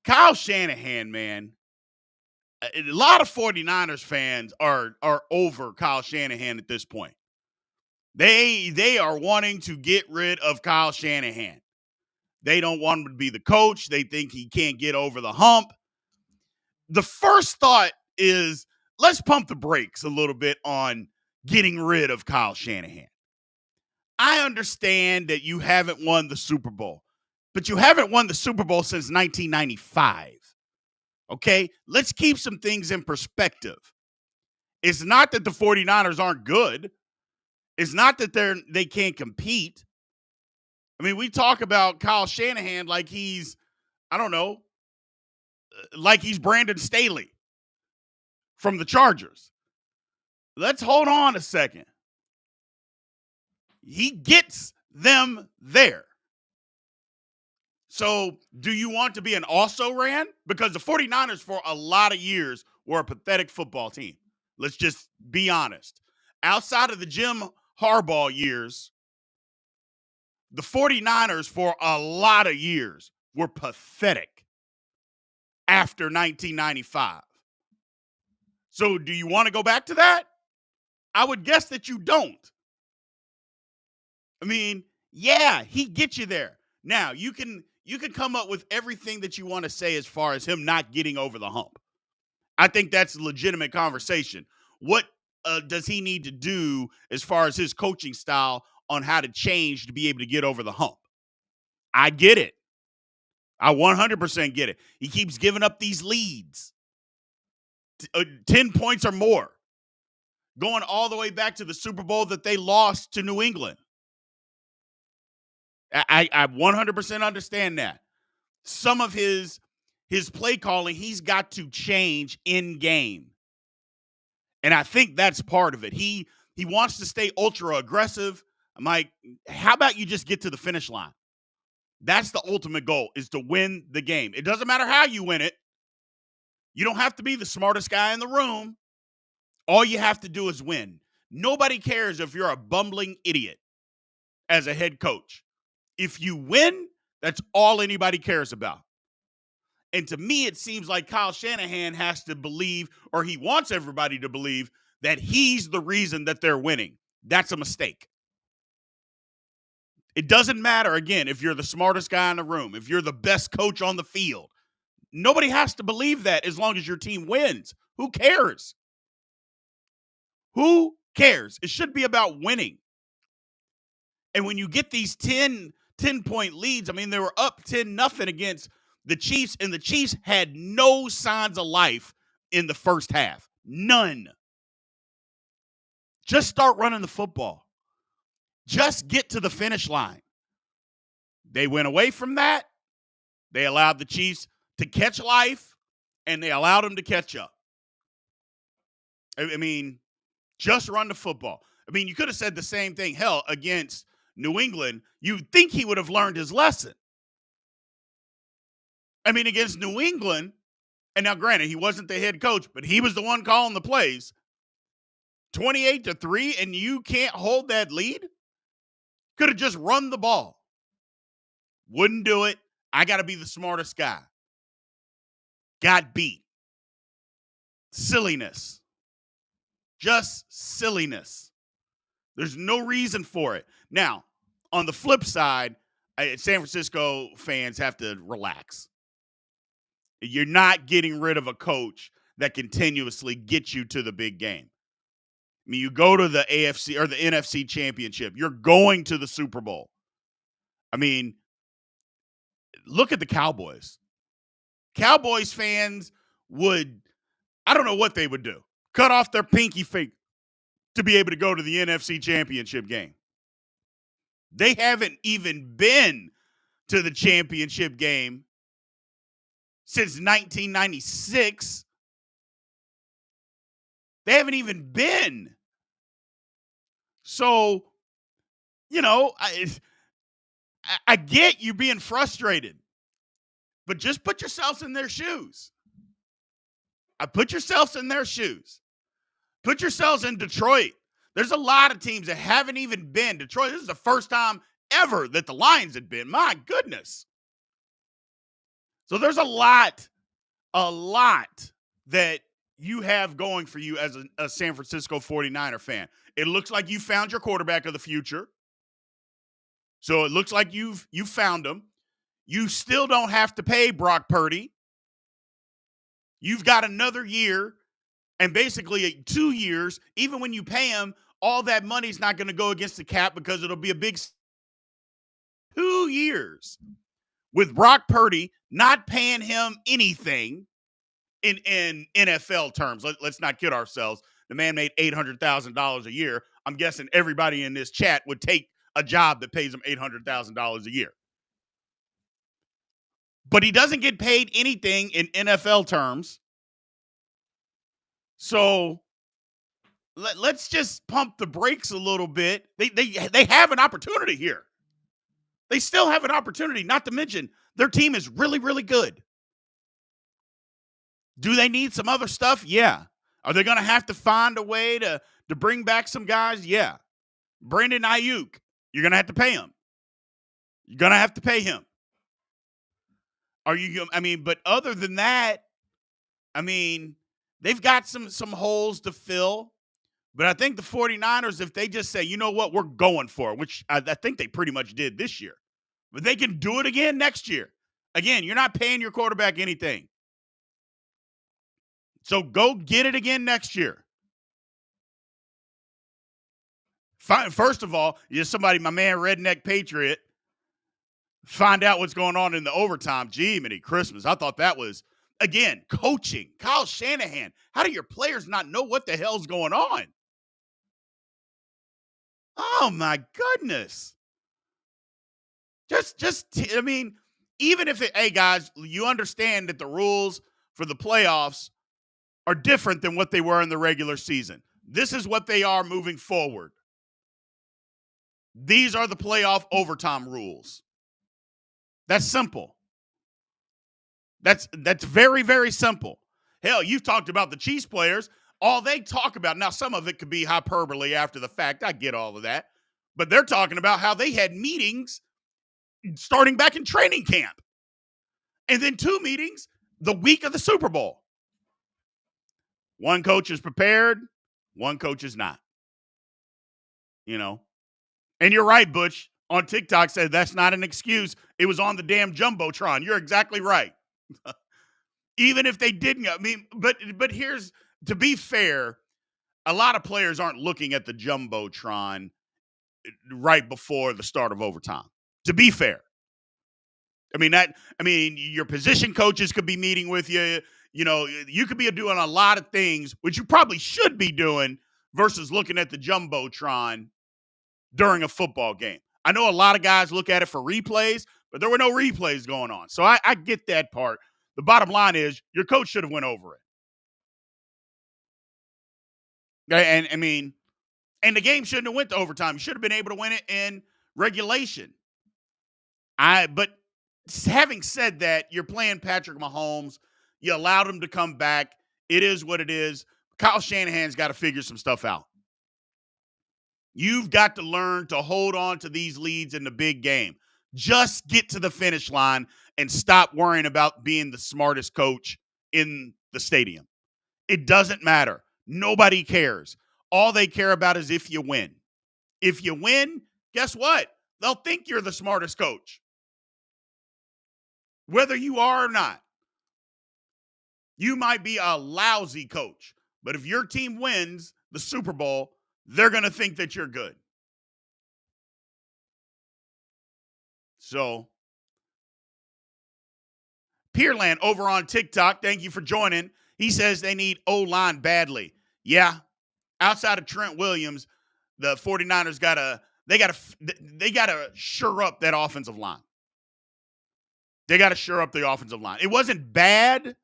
Kyle Shanahan, man. A lot of 49ers fans are over Kyle Shanahan at this point. They are wanting to get rid of Kyle Shanahan. They don't want him to be the coach. They think he can't get over the hump. The first thought is, let's pump the brakes a little bit on getting rid of Kyle Shanahan. I understand that you haven't won the Super Bowl, but you haven't won the Super Bowl since 1995. Okay? Let's keep some things in perspective. It's not that the 49ers aren't good. It's not that they can't compete. I mean, we talk about Kyle Shanahan like he's, I don't know, like he's Brandon Staley from the Chargers. Let's hold on a second. He gets them there. So, do you want to be an also-ran? Because the 49ers for a lot of years were a pathetic football team. Let's just be honest. Outside of the Jim Harbaugh years, the 49ers for a lot of years were pathetic after 1995. So, do you want to go back to that? I would guess that you don't. I mean, yeah, he gets you there. Now, you can come up with everything that you want to say as far as him not getting over the hump. I think that's a legitimate conversation. What does he need to do as far as his coaching style on how to change to be able to get over the hump? I get it. I 100% get it. He keeps giving up these leads. 10 points or more. Going all the way back to the Super Bowl that they lost to New England. I 100% understand that. Some of his play calling, he's got to change in game. And I think that's part of it. He wants to stay ultra aggressive. I'm like, how about you just get to the finish line? That's the ultimate goal, is to win the game. It doesn't matter how you win it. You don't have to be the smartest guy in the room. All you have to do is win. Nobody cares if you're a bumbling idiot as a head coach. If you win, that's all anybody cares about. And to me, it seems like Kyle Shanahan has to believe, or he wants everybody to believe, that he's the reason that they're winning. That's a mistake. It doesn't matter, again, if you're the smartest guy in the room, if you're the best coach on the field. Nobody has to believe that as long as your team wins. Who cares? Who cares? It should be about winning. And when you get these 10-point leads, I mean, they were up 10-0 against the Chiefs, and the Chiefs had no signs of life in the first half. None. Just start running the football. Just get to the finish line. They went away from that. They allowed the Chiefs to catch life, and they allowed them to catch up. I mean, just run the football. I mean, you could have said the same thing, hell, against New England. You'd think he would have learned his lesson. I mean, against New England, and now granted, he wasn't the head coach, but he was the one calling the plays. 28-3, and you can't hold that lead? Could have just run the ball. Wouldn't do it. I got to be the smartest guy. Got beat. Silliness. Just silliness. There's no reason for it. Now, on the flip side, San Francisco fans have to relax. You're not getting rid of a coach that continuously gets you to the big game. I mean, you go to the AFC or the NFC championship. You're going to the Super Bowl. I mean, look at the Cowboys. Cowboys fans would, I don't know what they would do. Cut off their pinky finger to be able to go to the NFC championship game. They haven't even been to the championship game since 1996. They haven't even been. So, you know, I get you being frustrated, but just put yourselves in their shoes. Put yourselves in their shoes. Put yourselves in Detroit. There's a lot of teams that haven't even been. Detroit, this is the first time ever that the Lions had been. My goodness. So there's a lot that you have going for you as a San Francisco 49er fan. It looks like you found your quarterback of the future. So it looks like you've found him. You still don't have to pay Brock Purdy. You've got another year and basically 2 years. Even when you pay him, all that money's not going to go against the cap because it'll be a big 2 years with Brock Purdy not paying him anything in NFL terms. Let's not kid ourselves. The man made $800,000 a year. I'm guessing everybody in this chat would take a job that pays him $800,000 a year. But he doesn't get paid anything in NFL terms. So let's just pump the brakes a little bit. They have an opportunity here. They still have an opportunity, not to mention their team is really, really good. Do they need some other stuff? Yeah. Are they going to have to find a way to bring back some guys? Yeah. Brandon Ayuk, you're going to have to pay him. You're going to have to pay him. But other than that, they've got some holes to fill. But I think the 49ers, if they just say, you know what, we're going for it, which I think they pretty much did this year. But they can do it again next year. Again, you're not paying your quarterback anything. So go get it again next year. First of all, my man Redneck Patriot, find out what's going on in the overtime. Gee, many Christmas. I thought that was, again, coaching. Kyle Shanahan. How do your players not know what the hell's going on? Oh, my goodness. Even if hey, guys, you understand that the rules for the playoffs are different than what they were in the regular season. This is what they are moving forward. These are the playoff overtime rules. That's simple. That's very, very simple. Hell, you've talked about the Chiefs players. All they talk about, now some of it could be hyperbole after the fact. I get all of that. But they're talking about how they had meetings starting back in training camp. And then 2 meetings the week of the Super Bowl. One coach is prepared. One coach is not. And you're right, Butch. On TikTok said that's not an excuse. It was on the damn Jumbotron. You're exactly right. Even if they didn't, but here's, to be fair, a lot of players aren't looking at the Jumbotron right before the start of overtime. To be fair. Your position coaches could be meeting with you. You could be doing a lot of things, which you probably should be doing, versus looking at the Jumbotron during a football game. I know a lot of guys look at it for replays, but there were no replays going on. So I get that part. The bottom line is your coach should have went over it. And the game shouldn't have went to overtime. You should have been able to win it in regulation. But having said that, you're playing Patrick Mahomes. You allowed him to come back. It is what it is. Kyle Shanahan's got to figure some stuff out. You've got to learn to hold on to these leads in the big game. Just get to the finish line and stop worrying about being the smartest coach in the stadium. It doesn't matter. Nobody cares. All they care about is if you win. If you win, guess what? They'll think you're the smartest coach. Whether you are or not. You might be a lousy coach, but if your team wins the Super Bowl, they're going to think that you're good. So, Pearland over on TikTok, thank you for joining. He says they need O-line badly. Yeah, outside of Trent Williams, the 49ers got to shore up that offensive line. They got to shore up the offensive line. It wasn't bad,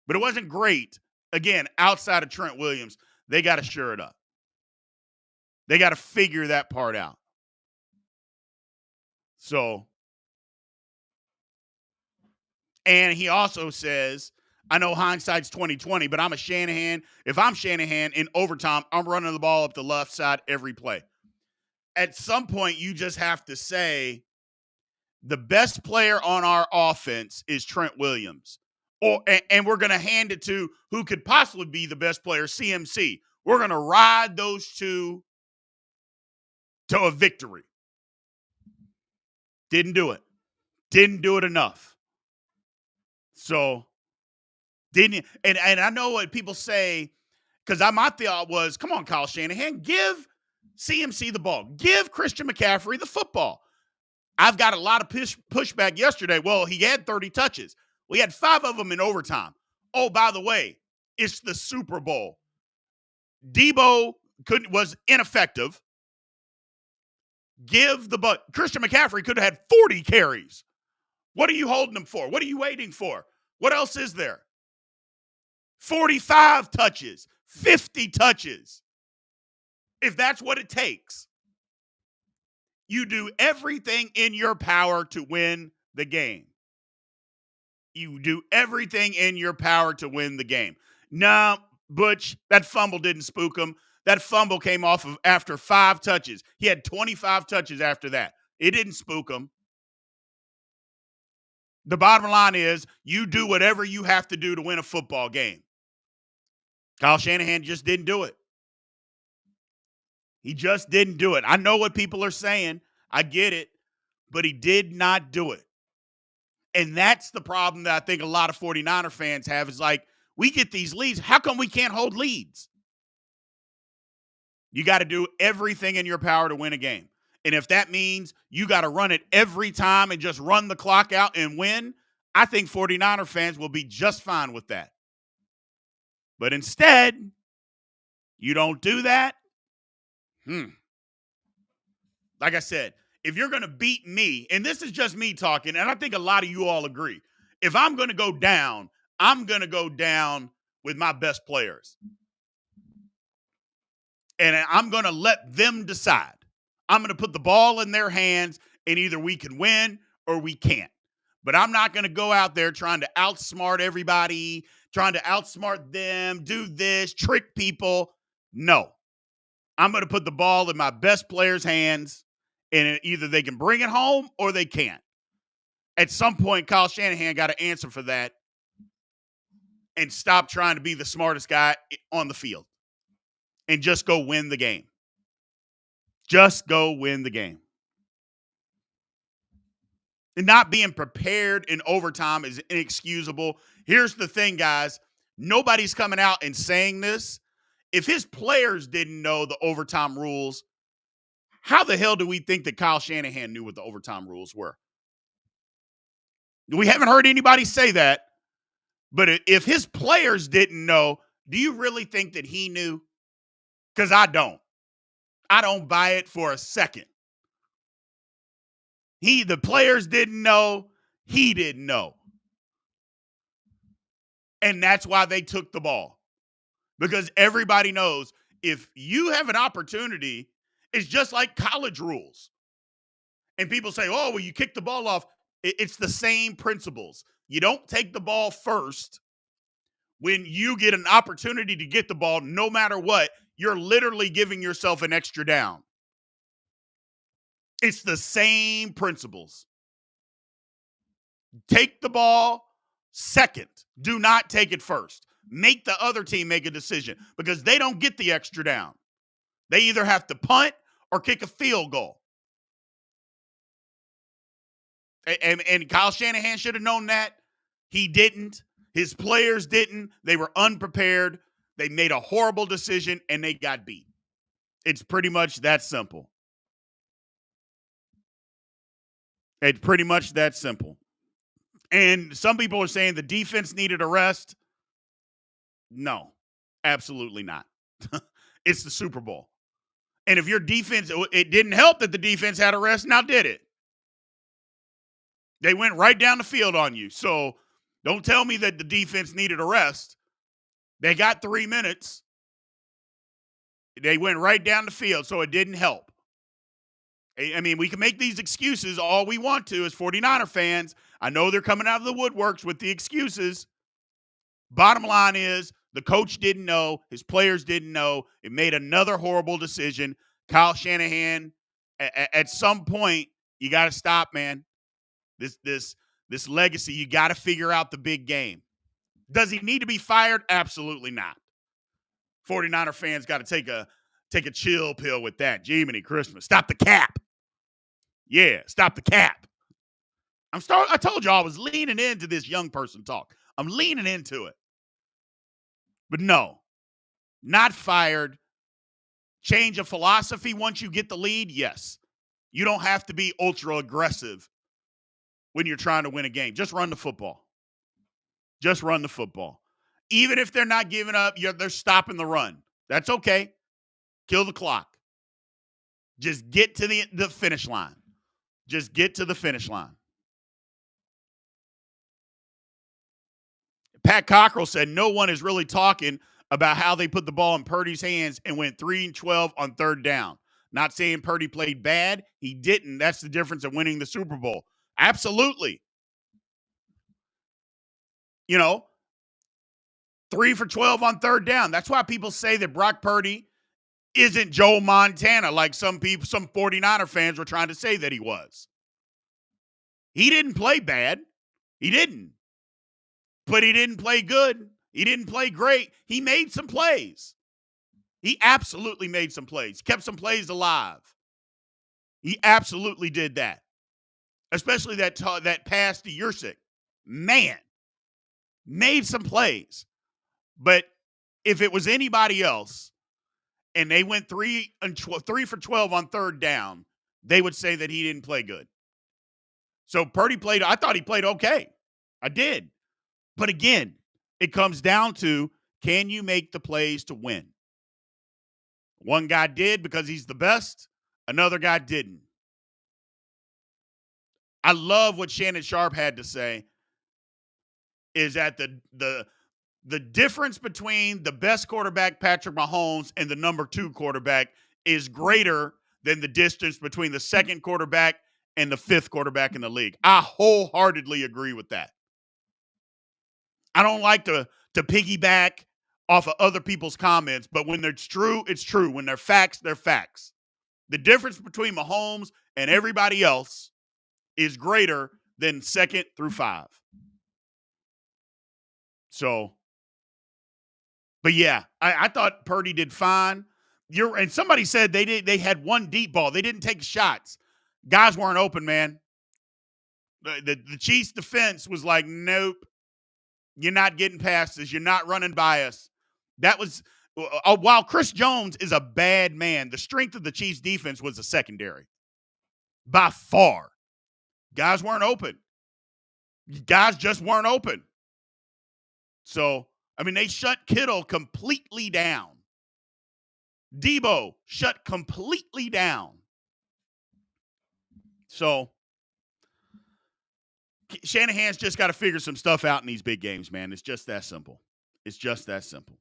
but it wasn't great. Again, outside of Trent Williams, they got to shore it up. They got to figure that part out. So, and he also says, I know hindsight's 20/20, but I'm a Shanahan. If I'm Shanahan in overtime, I'm running the ball up the left side every play. At some point, you just have to say, The best player on our offense is Trent Williams. And we're going to hand it to who could possibly be the best player, CMC. We're going to ride those two to a victory. Didn't do it. Didn't do it enough. So, didn't. And I know what people say, because my thought was, come on, Kyle Shanahan, give CMC the ball. Give Christian McCaffrey the football. I've got a lot of pushback yesterday. Well, he had 30 touches. We had 5 of them in overtime. Oh, by the way, it's the Super Bowl. Debo was ineffective. Christian McCaffrey could have had 40 carries. What are you holding him for? What are you waiting for? What else is there? 45 touches, 50 touches. If that's what it takes, you do everything in your power to win the game. You do everything in your power to win the game. No, Butch, that fumble didn't spook him. That fumble came off of after 5 touches. He had 25 touches after that. It didn't spook him. The bottom line is you do whatever you have to do to win a football game. Kyle Shanahan just didn't do it. He just didn't do it. I know what people are saying. I get it. But he did not do it. And that's the problem that I think a lot of 49er fans have is like, we get these leads. How come we can't hold leads? You got to do everything in your power to win a game. And if that means you got to run it every time and just run the clock out and win, I think 49er fans will be just fine with that. But instead, you don't do that. Like I said, if you're going to beat me, and this is just me talking, and I think a lot of you all agree, if I'm going to go down, I'm going to go down with my best players. And I'm going to let them decide. I'm going to put the ball in their hands, and either we can win or we can't. But I'm not going to go out there trying to outsmart everybody, trying to outsmart them, do this, trick people. No. I'm going to put the ball in my best players' hands, and either they can bring it home or they can't. At some point, Kyle Shanahan got to answer for that and stop trying to be the smartest guy on the field and just go win the game. Just go win the game. And not being prepared in overtime is inexcusable. Here's the thing, guys. Nobody's coming out and saying this. If his players didn't know the overtime rules, how the hell do we think that Kyle Shanahan knew what the overtime rules were? We haven't heard anybody say that. But if his players didn't know, do you really think that he knew? Because I don't. I don't buy it for a second. The players didn't know. He didn't know. And that's why they took the ball. Because everybody knows if you have an opportunity, it's just like college rules. And people say, oh, well, you kick the ball off. It's the same principles. You don't take the ball first. When you get an opportunity to get the ball, no matter what, you're literally giving yourself an extra down. It's the same principles. Take the ball second. Do not take it first. Make the other team make a decision because they don't get the extra down. They either have to punt or kick a field goal. And Kyle Shanahan should have known that. He didn't. His players didn't. They were unprepared. They made a horrible decision, and they got beat. It's pretty much that simple. It's pretty much that simple. And some people are saying the defense needed a rest. No, absolutely not. It's the Super Bowl. And if your defense, it didn't help that the defense had a rest. Now, did it? They went right down the field on you. So don't tell me that the defense needed a rest. They got 3 minutes. They went right down the field, so it didn't help. I mean, we can make these excuses all we want to as 49er fans. I know they're coming out of the woodworks with the excuses. Bottom line is the coach didn't know. His players didn't know. It made another horrible decision. Kyle Shanahan, at some point, you got to stop, man. This legacy, you got to figure out the big game. Does he need to be fired? Absolutely not. 49er fans got to take a chill pill with that. Jiminy Christmas. Stop the cap. Yeah, stop the cap. I told you I was leaning into this young person talk. I'm leaning into it. But no, not fired. Change of philosophy once you get the lead? Yes. You don't have to be ultra aggressive when you're trying to win a game. Just run the football. Just run the football. Even if they're not giving up, they're stopping the run. That's okay. Kill the clock. Just get to the finish line. Just get to the finish line. Pat Cockrell said no one is really talking about how they put the ball in Purdy's hands and went 3-12 on third down. Not saying Purdy played bad. He didn't. That's the difference of winning the Super Bowl. Absolutely. 3 for 12 on third down. That's why people say that Brock Purdy isn't Joe Montana like some 49er fans were trying to say that he was. He didn't play bad. He didn't. But he didn't play good. He didn't play great. He made some plays. He absolutely made some plays. Kept some plays alive. He absolutely did that. Especially that pass to Yurcik. Man, made some plays. But if it was anybody else and they went 3 for 12 on third down, they would say that he didn't play good. So Purdy I thought he played okay. I did. But again, it comes down to, can you make the plays to win? One guy did because he's the best. Another guy didn't. I love what Shannon Sharp had to say is that the difference between the best quarterback, Patrick Mahomes, and the number 2 quarterback is greater than the distance between the second quarterback and the 5th quarterback in the league. I wholeheartedly agree with that. I don't like to piggyback off of other people's comments, but when it's true, it's true. When they're facts, they're facts. The difference between Mahomes and everybody else is greater than 2nd through 5. So, but yeah, I thought Purdy did fine. And somebody said they had one deep ball. They didn't take shots. Guys weren't open, man. The Chiefs defense was like, nope. You're not getting past us. You're not running by us. That was while Chris Jones is a bad man, the strength of the Chiefs defense was the secondary. By far. Guys weren't open. Guys just weren't open. So, they shut Kittle completely down. Debo shut completely down. So, Shanahan's just got to figure some stuff out in these big games, man. It's just that simple. It's just that simple.